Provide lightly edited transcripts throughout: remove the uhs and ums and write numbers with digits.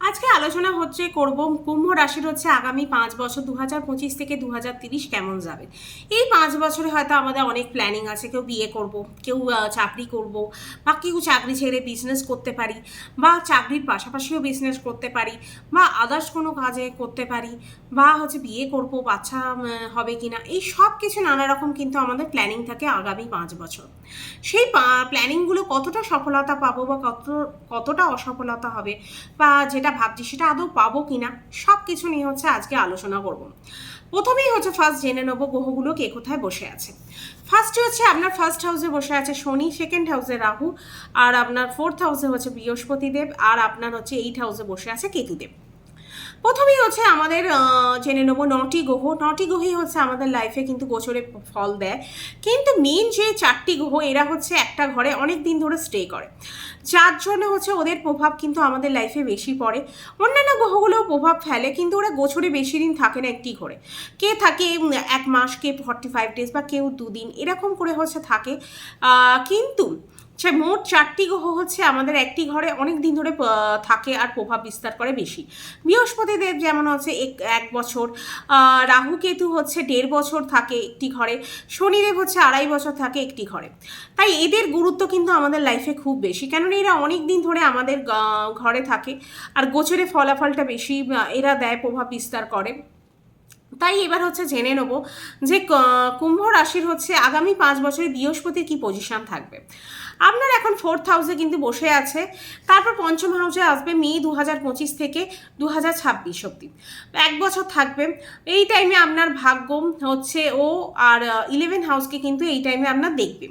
আজকে আলোচনা করব কুম্ভ রাশির আগামী 5 বছর 2025 থেকে 2030 কেমন যাবে। এই 5 বছরে হয়তো আমাদের অনেক প্ল্যানিং আছে, কেউ বিয়ে করব, কেউ চাকরি করব, বা কেউ চাকরি ছেড়ে বিজনেস করতে পারি, বা চাকরির পাশাপাশিও বিজনেস করতে পারি, বা আদার্স কোনো কাজে করতে পারি, বা বিয়ে করব, বাচ্চা হবে কিনা, এই সব কিছু নানা রকম কিন্তু আমাদের প্ল্যানিং থাকে আগামী 5 বছর। সেই প্ল্যানিংগুলো কতটা সফলতা পাবো বা কতটা অসফলতা হবে, বা যেটা ভাবছি সেটা আদৌ পাবো কিনা, সব কিছু নিয়ে আজকে আলোচনা করব। প্রথমেই ফার্স্ট জেনে নেবো গ্রহগুলো কে কোথায় বসে আছে। ফার্স্টে আপনার ফার্স্ট হাউসে বসে আছে শনি, সেকেন্ড হাউসে রাহু, আর আপনার ফোর্থ হাউসে বৃহস্পতিদেব, আর আপনার 8 হাউসে বসে আছে কেতুদেব। প্রথমেই আমাদের জেনে নেবো নটি গ্রহ। নটি গ্রহই আমাদের লাইফে কিন্তু গোচরে ফল দেয়, কিন্তু মেন যে 4টি গ্রহ এরা একটা ঘরে অনেক দিন ধরে স্টে করে, যার জন্য ওদের প্রভাব কিন্তু আমাদের লাইফে বেশি পড়ে। অন্যান্য গ্রহগুলোও প্রভাব ফেলে, কিন্তু ওরা গোচরে বেশি দিন থাকে না একটি ঘরে। কে থাকে 1 মাস, কে 45 ডেজ, বা কেউ 2 দিন, এরকম করে থাকে। কিন্তু সে মোট 4টি গ্রহ আমাদের একটি ঘরে অনেক দিন ধরে থাকে আর প্রভাব বিস্তার করে বেশি। বৃহস্পতিদেব যেমন 1 বছর, রাহু কেতু 1.5 বছর থাকে একটি ঘরে, শনিদেব 2.5 বছর থাকে একটি ঘরে। তাই এদের গুরুত্ব কিন্তু আমাদের লাইফে খুব বেশি, কেননা এরা অনেক দিন ধরে আমাদের ঘরে থাকে আর গোচরে ফলাফলটা বেশি এরা দেয়, প্রভাব বিস্তার করে। তাই এবার জেনে নেব যে কুম্ভ রাশির আগামী 5 বছরে বৃহস্পতির কি পজিশন থাকবে। আপনার এখন ফোর্থ হাউসে কিন্তু বসে আছে, তারপর পঞ্চম হাউসে আসবে মে 2025 থেকে 2026 অব্দি 1 বছর থাকবে। এই টাইমে আপনার ভাগ্য ও আর 11 হাউসকে কিন্তু এই টাইমে আপনার দেখবে।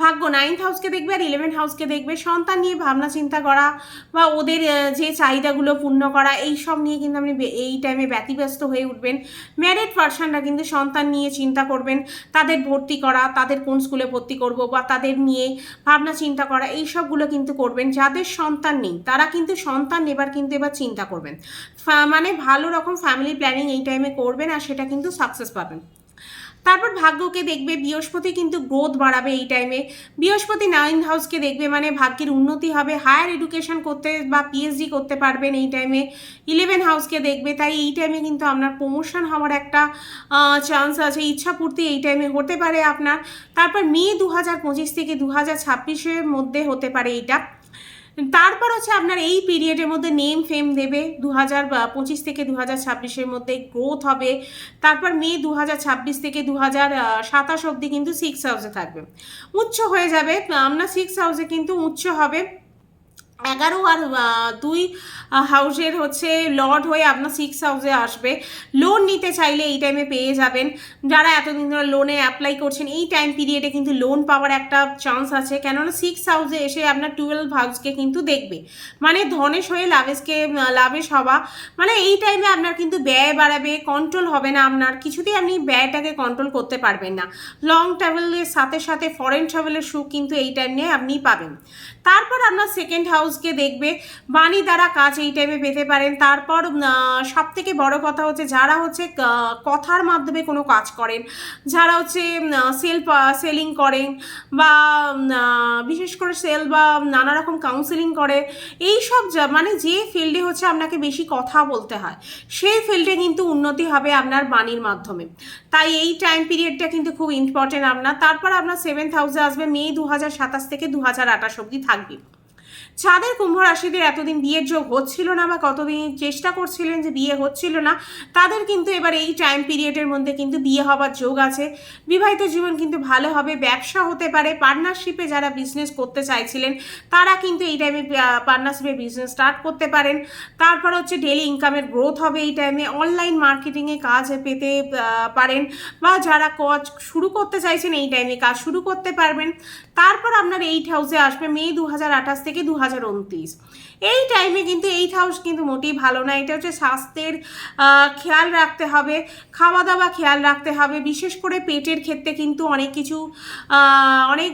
ভাগ্য 9th হাউসকে দেখবে আর 11 হাউসকে দেখবে। সন্তান নিয়ে ভাবনা চিন্তা করা বা ওদের যে চাহিদাগুলো পূর্ণ করা, এই সব নিয়ে কিন্তু আপনি এই টাইমে ব্যতিব্যস্ত হয়ে উঠবেন। ম্যারিড পার্সনরা কিন্তু সন্তান নিয়ে চিন্তা করবেন, তাদের ভর্তি করা, তাদের কোন স্কুলে ভর্তি করব, বা তাদের নিয়ে ভাবনা চিন্তা করা, এই সবগুলো কিন্তু করবেন। যাদের সন্তান নেই তারা কিন্তু সন্তান নেবার কিন্তু এবার চিন্তা করবেন, মানে ভালো রকম ফ্যামিলি প্ল্যানিং এই টাইমে করবেন, আর সেটা কিন্তু সাকসেস পাবেন। তারপর ভাগ্যকে দেখবে, বৃহস্পতি কিন্তু গ্রোথ বাড়াবে এই টাইমে। বৃহস্পতি 9th হাউসকে দেখবে, মানে ভাগ্যের উন্নতি হবে, হায়ার এডুকেশন করতে বা পিএইচডি করতে পারবেন এই টাইমে। 11 হাউসকে দেখবে, তাই এই টাইমে কিন্তু আপনার প্রমোশন হওয়ার একটা চান্স আছে, ইচ্ছাপূর্তি এই টাইমে হতে পারে আপনার। তারপর মে 2025 থেকে 2026-এর মধ্যে হতে পারে এইটা। তারপর আপনার এই পিরিয়ডের মধ্যে নেম ফেম দেবে, 2025 থেকে 2026-এর মধ্যে গ্রোথ হবে। তারপর মে 2026 থেকে 2027 অবধি কিন্তু 6 হাউসে থাকবে, উচ্চ হয়ে যাবে। আপনার 6 হাউসে কিন্তু উচ্চ হবে। 11 আর 2 হাউসের লর্ড হয়ে আপনার 6 হাউসে আসবে। লোন নিতে চাইলে এই টাইমে পেয়ে যাবেন। যারা এতদিন ধরে লোনে অ্যাপ্লাই করছেন, এই টাইম পিরিয়ডে কিন্তু লোন পাওয়ার একটা চান্স আছে, কেননা 6 হাউসে এসে আপনার 12 হাউসকে কিন্তু দেখবে, মানে ধনেশ হয়ে লাভেশ হওয়া। মানে এই টাইমে আপনার কিন্তু ব্যয় বাড়াবে, কন্ট্রোল হবে না আপনার কিছুতেই, আপনি ব্যয়টাকে কন্ট্রোল করতে পারবেন না। লং ট্রাভেলের সাথে সাথে ফরেন ট্রাভেলের সুখ কিন্তু এই টাইমে আপনি পাবেন। তারপর আপনার সেকেন্ড হাউসকে দেখবে, বাণী দ্বারা কাজ এই টাইমে পেতে পারেন। তারপর সব থেকে বড় কথা যারা কথার মাধ্যমে কোনো কাজ করেন, যারা সেলিং করেন, বা বিশেষ করে সেল বা নানা রকম কাউন্সেলিং করে, এই সব মানে যে ফিল্ডে আপনাকে বেশি কথা বলতে হয়, সেই ফিল্ডে কিন্তু উন্নতি হবে আপনার বাণীর মাধ্যমে। তাই এই টাইম পিরিয়ডটা কিন্তু খুব ইম্পর্টেন্ট আপনার। তারপর আপনার 7th হাউসে আসবে মে 2027 থেকে 2028 অবধি থাকবে। যাদের কুম্ভ রাশিদের এতদিন বিয়ের যোগ হচ্ছিল না, বা কতদিন চেষ্টা করছিলেন যে বিয়ে হচ্ছিল না, তাদের কিন্তু এবার এই টাইম পিরিয়ডের মধ্যে কিন্তু বিয়ে হবার যোগ আছে। বিবাহিত জীবন কিন্তু ভালো হবে, ব্যবসা হতে পারে, পার্টনারশিপে যারা বিজনেস করতে চাইছিলেন তারা কিন্তু এই টাইমে পার্টনারশিপে বিজনেস স্টার্ট করতে পারেন। তারপর ডেলি ইনকামের গ্রোথ হবে এই টাইমে, অনলাইন মার্কেটিংয়ে কাজ পেতে পারেন, বা যারা কাজ শুরু করতে চাইছেন এই টাইমে কাজ শুরু করতে পারবেন। তারপর আপনার 8 হাউসে আসবে মে 2028 থেকে 2029। এই টাইমে কিন্তু 8 হাউস কিন্তু মোটেই ভালো না। এটা স্বাস্থ্যের খেয়াল রাখতে হবে, খাওয়া দাওয়া খেয়াল রাখতে হবে, বিশেষ করে পেটের ক্ষেত্রে কিন্তু অনেক কিছু অনেক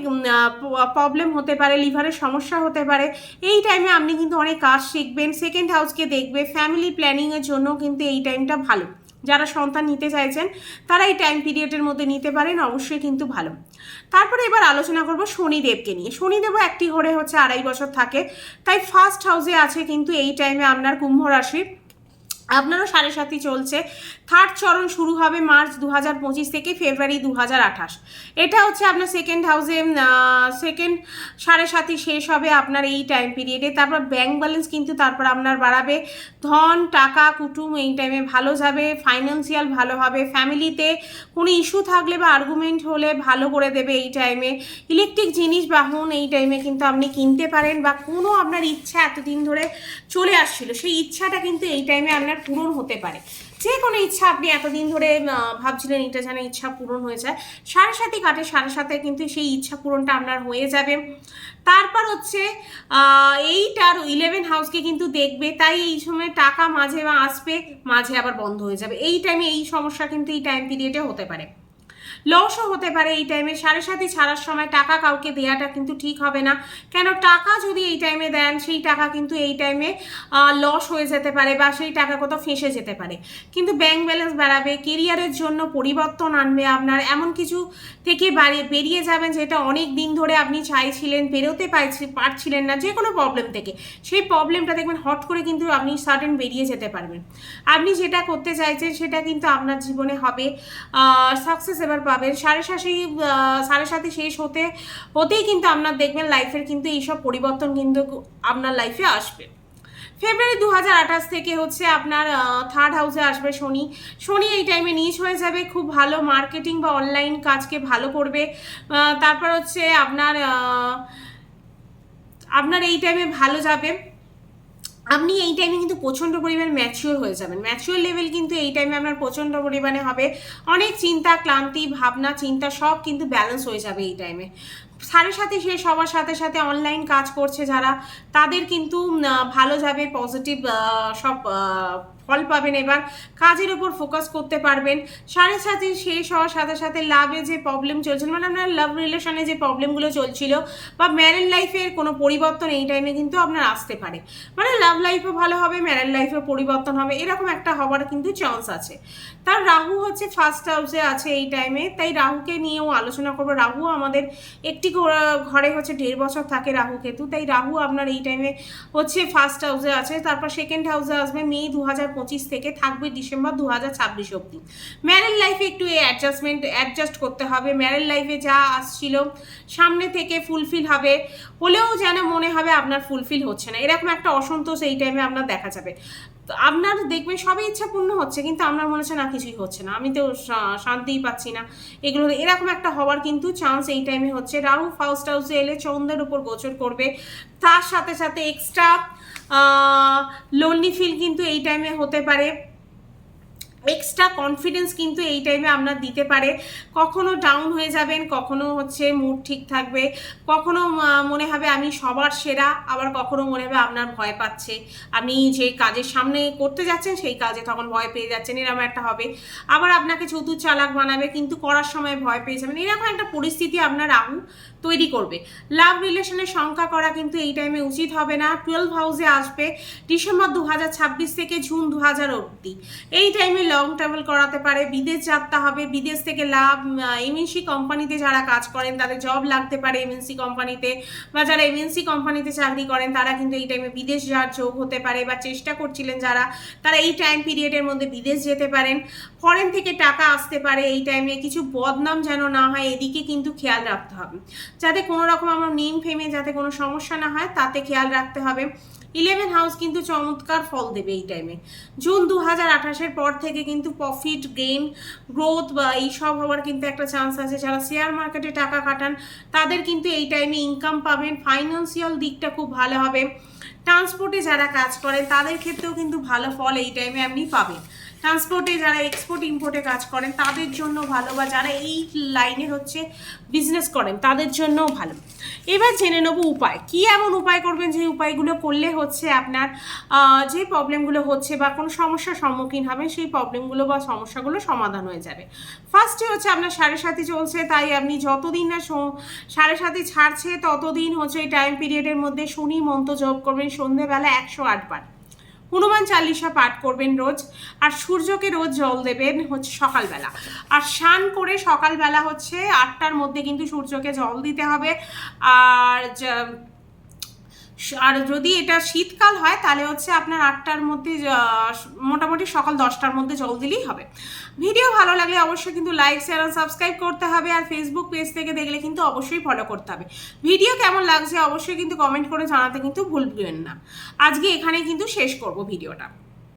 প্রবলেম হতে পারে, লিভারের সমস্যা হতে পারে। এই টাইমে আপনি কিন্তু অনেক কাজ শিখবেন। সেকেন্ড হাউসকে দেখবে, ফ্যামিলি প্ল্যানিংয়ের জন্য কিন্তু এই টাইমটা ভালো। যারা সন্তান নিতে চাইছেন তারা এই টাইম পিরিয়ডের মধ্যে নিতে পারেন, অবশ্যই কিন্তু ভালো। তারপরে এবার আলোচনা করব শনিদেবকে নিয়ে। শনিদেবও একটি ঘরে হচ্ছে 2.5 বছর থাকে, তাই ফার্স্ট হাউসে আছে কিন্তু এই টাইমে আপনার কুম্ভ রাশি। আপনারও 7.5 চলছে, থার্ড চরণ শুরু হবে মার্চ 2025 থেকে ফেব্রুয়ারি 2028। এটা হচ্ছে আপনার সেকেন্ড হাউসে, সেকেন্ড 7.5 শেষ হবে আপনার এই টাইম পিরিয়ডে। তারপর ব্যাংক ব্যালেন্স কিন্তু তারপর আপনার বাড়াবে, ধন টাকা কুটুম এই টাইমে ভালো যাবে, ফাইন্যান্সিয়াল ভালো হবে, ফ্যামিলিতে কোনো ইস্যু থাকলে বা আর্গুমেন্ট হলে ভালো করে দেবে এই টাইমে। ইলেকট্রিক জিনিস বাহন এই টাইমে কিন্তু আপনি কিনতে পারেন, বা কোনো আপনার ইচ্ছা এতদিন ধরে চলে আসছিল সেই ইচ্ছাটা কিন্তু এই টাইমে আপনার পূরণ হতে পারে। যে কোনো ইচ্ছা আপনি এতদিন ধরে ভাবছিলেন এটা যেন ইচ্ছা পূরণ হয়ে যায়, 7.5 কাটে 7.5 কিন্তু সেই ইচ্ছা পূরণটা আপনার হয়ে যাবে। তারপর হচ্ছে এইটার 11 হাউসকে কিন্তু দেখবে, তাই এই সময় টাকা মাঝে আসবে, মাঝে আবার বন্ধ হয়ে যাবে। এই টাইমে এই সমস্যা কিন্তু এই টাইম পিরিয়ডে হতে পারে, লসও হতে পারে এই টাইমে। 7.5 ছাড়ার সময় টাকা কাউকে দেওয়াটা কিন্তু ঠিক হবে না, কেন টাকা যদি এই টাইমে দেন সেই টাকা কিন্তু এই টাইমে লস হয়ে যেতে পারে, বা সেই টাকা কোথাও ফেঁসে যেতে পারে। কিন্তু ব্যাংক ব্যালেন্স বাড়াবে, কেরিয়ারের জন্য পরিবর্তন আনবে, আপনার এমন কিছু থেকে বেরিয়ে যাবেন যেটা অনেক দিন ধরে আপনি চাইছিলেন, বেরোতে পারছিলেন না, যে কোনো প্রবলেম থেকে। সেই প্রবলেমটা দেখবেন হট করে কিন্তু আপনি সাডেন বেরিয়ে যেতে পারবেন। আপনি যেটা করতে চাইছেন সেটা কিন্তু আপনার জীবনে হবে, সাকসেস এবার পাবেন। 7.5 শেষ হতেই কিন্তু আপনার দেখবেন লাইফের কিন্তু এইসব পরিবর্তন কিন্তু আপনার লাইফে আসবে। ফেব্রুয়ারি 2028 থেকে হচ্ছে আপনার থার্ড হাউসে আসবে শনি। শনি এই টাইমে নিচ হয়ে যাবে, খুব ভালো মার্কেটিং বা অনলাইন কাজকে ভালো করবে। তারপর হচ্ছে আপনার এই টাইমে ভালো যাবে, আপনি এই টাইমে কিন্তু প্রচণ্ড পরিমাণে ম্যাচিওর হয়ে যাবেন। ম্যাচিওর লেভেল কিন্তু এই টাইমে আপনার প্রচণ্ড পরিমাণে হবে, অনেক চিন্তা ক্লান্তি ভাবনা চিন্তা সব কিন্তু ব্যালেন্স হয়ে যাবে এই টাইমে। 7.5 শেষ হওয়ার সাথে সাথে অনলাইন কাজ করছে যারা, তাদের কিন্তু ভালো যাবে, পজিটিভ সব ফল পাবেন। এবার কাজের উপর ফোকাস করতে পারবেন। 7.5 শেষ হওয়ার সাথে সাথে লাভে যে প্রবলেম চলছিল, মানে আপনার লাভ রিলেশনে যে প্রবলেমগুলো চলছিল বা ম্যারেড লাইফের কোনো পরিবর্তন এই টাইমে কিন্তু আপনার আসতে পারে, মানে লাভ লাইফও ভালো হবে, ম্যারেড লাইফেও পরিবর্তন হবে, এরকম একটা হওয়ার কিন্তু চান্স আছে। তার রাহু হচ্ছে ফার্স্ট হাউসে আছে এই টাইমে, তাই রাহুকে নিয়েও আলোচনা করবো। রাহু আমাদের একটি ঘরে হচ্ছে 1.5 বছর থাকে রাহু কেতু, তাই রাহু আপনার এই টাইমে হচ্ছে ফার্স্ট হাউসে আছে। তারপর সেকেন্ড হাউসে আসবে মে 2025 থেকে, থাকবে ডিসেম্বর 2026 অবধি। ম্যারেড লাইফে একটু অ্যাডজাস্ট করতে হবে। ম্যারেড লাইফে যা আসছিল সামনে থেকে ফুলফিল হবে, হলেও যেন মনে হবে আপনার ফুলফিল হচ্ছে না, এরকম একটা অসন্তোষ এই টাইমে আপনার দেখা যাবে। আপনার দেখবেন সবই ইচ্ছা পূর্ণ হচ্ছে, কিন্তু আপনার মনে হচ্ছে না কিছুই হচ্ছে না, আমি তো শান্তিই পাচ্ছি না, এগুলো এরকম একটা হওয়ার কিন্তু চান্স এই টাইমে হচ্ছে। রাহু ফার্স্ট হাউসে এলে চন্দ্রের উপর গোচর করবে, তার সাথে সাথে এক্সট্রা লোনলি ফিল কিন্তু এই টাইমে হতে পারে, এক্সট্রা কনফিডেন্স কিন্তু এই টাইমে আপনার দিতে পারে। কখনো ডাউন হয়ে যাবেন, কখনো হচ্ছে মুড ঠিক থাকবে, কখনো মনে হবে আমি সবার সেরা, আবার কখনো মনে হবে আপনার ভয় পাচ্ছে, আপনি যে কাজের সামনে করতে যাচ্ছেন সেই কাজে তখন ভয় পেয়ে যাচ্ছেন, এরকম একটা হবে। আবার আপনাকে চতুর চালাক বানাবে, কিন্তু করার সময় ভয় পেয়ে যাবেন, এরকম একটা পরিস্থিতি আপনার রাহু তৈরি করবে। লাভ রিলেশনের সংখ্যা করা কিন্তু এই টাইমে উচিত হবে না। 12 হাউসে আসবে ডিসেম্বর 2026 থেকে জুন 2000 অবধি। এই টাইমে লং ট্রাভেল করাতে পারে, বিদেশ যাত্রা হবে, বিদেশ থেকে লাভ, এমএনসি কোম্পানিতে যারা কাজ করেন তাদের জব লাগতে পারে এমএনসি কোম্পানিতে, বা যারা এমএনসি কোম্পানিতে চাকরি করেন তারা কিন্তু এই টাইমে বিদেশ যাওয়ার যোগ হতে পারে, বা চেষ্টা করছিলেন যারা তারা এই টাইম পিরিয়ডের মধ্যে বিদেশ যেতে পারেন। ফরেন থেকে টাকা আসতে পারে এই টাইমে, কিছু বদনাম যেন না হয় এদিকে কিন্তু খেয়াল রাখতে হবে, যাতে কোনো রকম আমার নেম ফেমে যাতে কোনো সমস্যা না হয় তাতে খেয়াল রাখতে হবে। 11 হাউস কিন্তু চমৎকার ফল দেবে এই টাইমে। জুন 2028 পর থেকে কিন্তু প্রফিট গেইন গ্রোথ বা এইসব হওয়ার কিন্তু একটা চান্স আছে। যারা শেয়ার মার্কেটে টাকা কাটান তাদের কিন্তু এই টাইমে ইনকাম পাবেন, ফাইন্যান্সিয়াল দিকটা খুব ভালো হবে। ট্রান্সপোর্টে যারা কাজ করেন তাদের ক্ষেত্রেও কিন্তু ভালো ফল এই টাইমে আপনি পাবেন। ট্রান্সপোর্টে যারা এক্সপোর্ট ইম্পোর্টে কাজ করেন তাদের জন্য ভালো, বা যারা এই লাইনে হচ্ছে বিজনেস করেন তাদের জন্যও ভালো। এবার জেনে নেব উপায়, কি এমন উপায় করবেন যে উপায়গুলো করলে হচ্ছে আপনার যে প্রবলেমগুলো হচ্ছে বা কোনো সমস্যার সম্মুখীন হবেন সেই প্রবলেমগুলো বা সমস্যাগুলো সমাধান হয়ে যাবে। ফার্স্টে হচ্ছে আপনার 7.5 চলছে, তাই আপনি যতদিন না 7.5 ছাড়ছে ততদিন হচ্ছে এই টাইম পিরিয়ডের মধ্যে শনি মন্ত্র জপ করবেন সন্ধ্যেবেলা 108 বার। হনুমান চালিসা পাঠ করবেন রোজ। আর সূর্যকে রোজ জল দেবেন হচ্ছে সকালবেলা। আর স্নান করে সকালবেলা হচ্ছে 8টার মধ্যে কিন্তু সূর্যকে জল দিতে হবে। আর যদি এটা শীতকাল হয় তাহলে হচ্ছে আপনার 8টার মধ্যে, মোটামুটি সকাল 10টার মধ্যে জল দিলেই হবে। ভিডিও ভালো লাগলে অবশ্যই কিন্তু লাইক, শেয়ার আর সাবস্ক্রাইব করতে হবে। আর ফেসবুক পেজ থেকে দেখলে কিন্তু অবশ্যই ফলো করতে হবে। ভিডিও কেমন লাগছে অবশ্যই কিন্তু কমেন্ট করে জানাতে কিন্তু ভুলবেন না। আজকে এখানেই কিন্তু শেষ করব ভিডিওটা।